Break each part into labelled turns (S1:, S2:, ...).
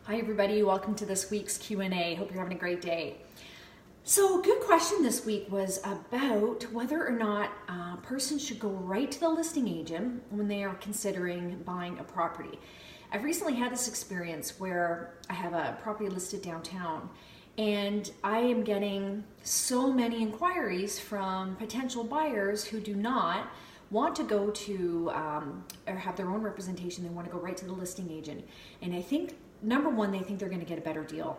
S1: Hi everybody, welcome to this week's Q&A. Hope you're having a great day. So a good question this week was about whether or not a person should go right to the listing agent when they are considering buying a property. I've recently had this experience where I have a property listed downtown and I am getting so many inquiries from potential buyers who do not want to go to or have their own representation. They want to go right to the listing agent. And I think number one, they think they're going to get a better deal.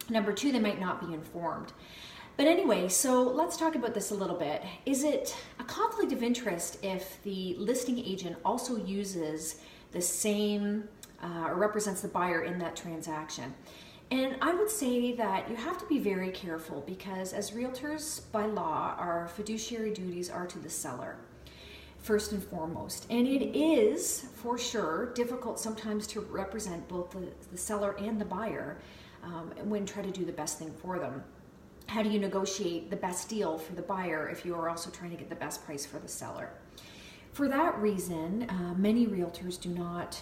S1: Number two, they might not be informed. But anyway, so let's talk about this a little bit. Is it a conflict of interest if the listing agent also uses the same or represents the buyer in that transaction? And I would say that you have to be very careful because as realtors, by law, our fiduciary duties are to the seller first and foremost. And it is, for sure, difficult sometimes to represent both the seller and the buyer when trying to do the best thing for them. How do you negotiate the best deal for the buyer if you are also trying to get the best price for the seller? For that reason, many realtors do not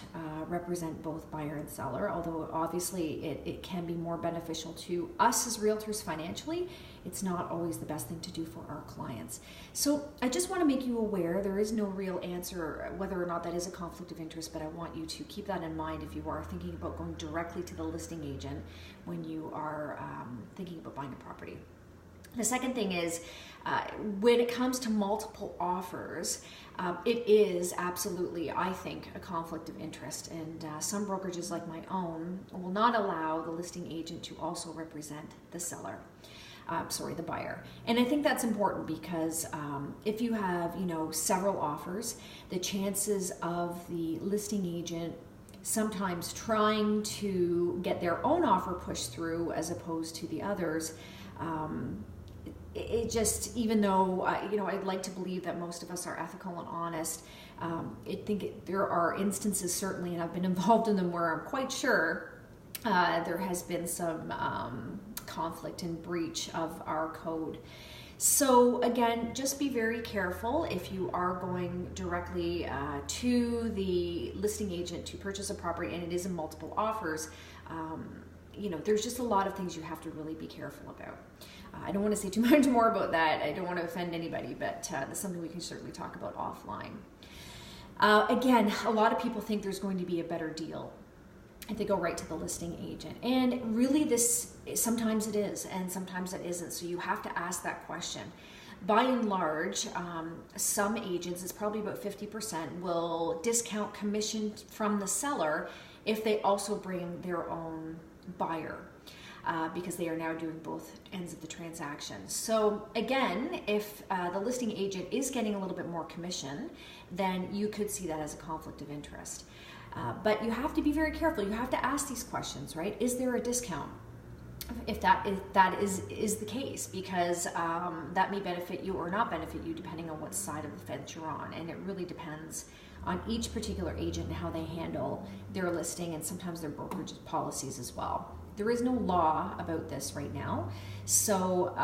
S1: represent both buyer and seller, although obviously it can be more beneficial to us as realtors financially. It's not always the best thing to do for our clients. So I just want to make you aware there is no real answer whether or not that is a conflict of interest, but I want you to keep that in mind if you are thinking about going directly to the listing agent when you are thinking about buying a property. The second thing is, when it comes to multiple offers, it is absolutely, I think, a conflict of interest. And some brokerages like my own will not allow the listing agent to also represent the seller. The buyer. And I think that's important because if you have, several offers, the chances of the listing agent sometimes trying to get their own offer pushed through as opposed to the others, it just, even though, I'd like to believe that most of us are ethical and honest, there are instances certainly, and I've been involved in them, where I'm quite sure there has been some conflict and breach of our code. So again, just be very careful if you are going directly to the listing agent to purchase a property and it is in multiple offers. There's just a lot of things you have to really be careful about. I don't want to say too much more about that. I don't want to offend anybody, but that's something we can certainly talk about offline. Again, a lot of people think there's going to be a better deal if they go right to the listing agent. And really sometimes it is, and sometimes it isn't. So you have to ask that question. By and large, some agents, it's probably about 50%, will discount commission from the seller if they also bring their own buyer. Because they are now doing both ends of the transaction. So again, if the listing agent is getting a little bit more commission, then you could see that as a conflict of interest. But you have to be very careful. You have to ask these questions, right? Is there a discount? If that is the case, because that may benefit you or not benefit you depending on what side of the fence you're on. And it really depends on each particular agent and how they handle their listing and sometimes their brokerage policies as well. There is no law about this right now. So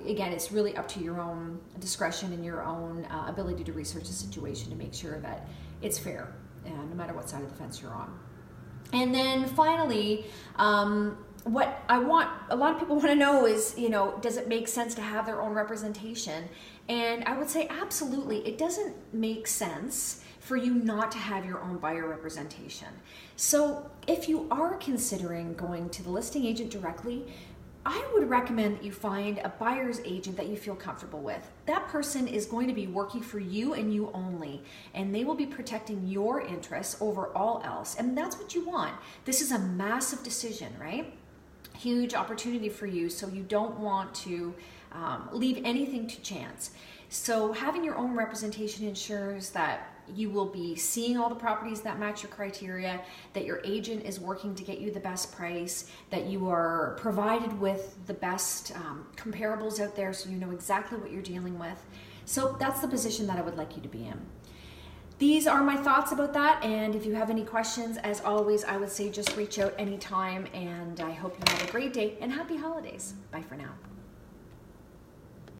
S1: again, it's really up to your own discretion and your own ability to research the situation to make sure that it's fair, no matter what side of the fence you're on. And then finally, what a lot of people want to know is, does it make sense to have their own representation? And I would say absolutely. It doesn't make sense for you not to have your own buyer representation. So if you are considering going to the listing agent directly, I would recommend that you find a buyer's agent that you feel comfortable with. That person is going to be working for you and you only, and they will be protecting your interests over all else. And that's what you want. This is a massive decision, right? Huge opportunity for you, so you don't want to leave anything to chance. So having your own representation ensures that you will be seeing all the properties that match your criteria, that your agent is working to get you the best price, that you are provided with the best comparables out there so you know exactly what you're dealing with. So that's the position that I would like you to be in. These are my thoughts about that, and if you have any questions, as always, I would say just reach out anytime, and I hope you have a great day and happy holidays. Bye for now.